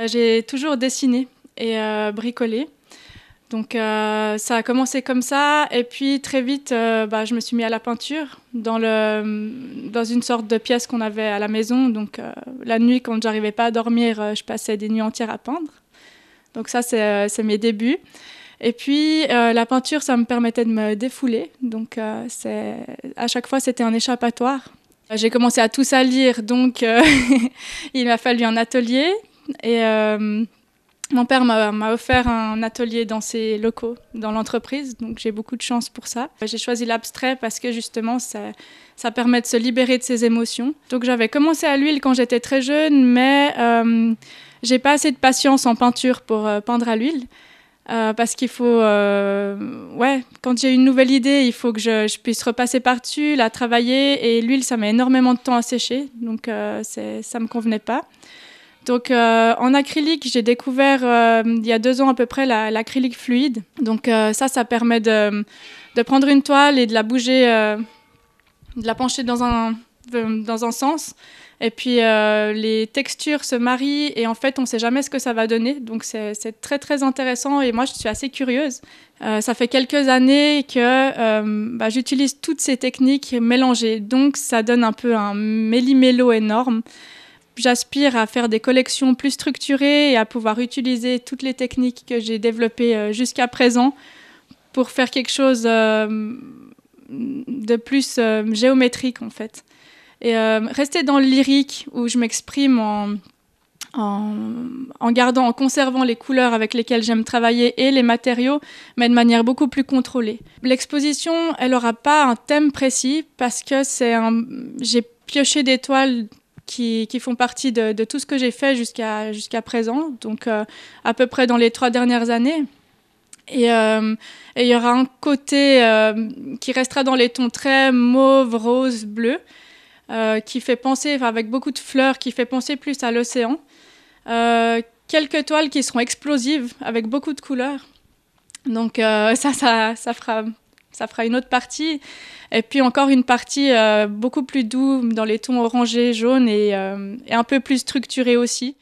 J'ai toujours dessiné et bricolé. Donc ça a commencé comme ça et puis très vite je me suis mis à la peinture dans une sorte de pièce qu'on avait à la maison. Donc la nuit quand j'arrivais pas à dormir, je passais des nuits entières à peindre. Donc ça c'est mes débuts. Et puis la peinture ça me permettait de me défouler. Donc à chaque fois c'était un échappatoire. J'ai commencé à tout salir donc il m'a fallu un atelier et mon père m'a offert un atelier dans ses locaux, dans l'entreprise, donc j'ai beaucoup de chance pour ça. J'ai choisi l'abstrait parce que justement, ça permet de se libérer de ses émotions. Donc j'avais commencé à l'huile quand j'étais très jeune, mais j'ai pas assez de patience en peinture pour peindre à l'huile. Parce qu'il faut, quand j'ai une nouvelle idée, il faut que je puisse repasser par-dessus, la travailler, et l'huile, ça met énormément de temps à sécher, donc ça me convenait pas. Donc en acrylique, j'ai découvert il y a 2 ans à peu près l'acrylique fluide. Donc ça permet de prendre une toile et de la bouger, de la pencher dans un sens. Et puis les textures se marient et en fait on ne sait jamais ce que ça va donner. Donc c'est très très intéressant et moi je suis assez curieuse. Ça fait quelques années que j'utilise toutes ces techniques mélangées. Donc ça donne un peu un méli-mélo énorme. J'aspire à faire des collections plus structurées et à pouvoir utiliser toutes les techniques que j'ai développées jusqu'à présent pour faire quelque chose de plus géométrique en fait. Et rester dans le lyrique où je m'exprime en conservant les couleurs avec lesquelles j'aime travailler et les matériaux, mais de manière beaucoup plus contrôlée. L'exposition, elle n'aura pas un thème précis parce que j'ai pioché des toiles qui font partie de tout ce que j'ai fait jusqu'à présent, donc à peu près dans les 3 dernières années. Et il y aura un côté qui restera dans les tons très mauve, rose, bleu, qui fait penser, avec beaucoup de fleurs, qui fait penser plus à l'océan. Quelques toiles qui seront explosives, avec beaucoup de couleurs. Donc ça fera une autre partie. Et puis encore une partie beaucoup plus douce dans les tons orangés, jaunes et un peu plus structurée aussi.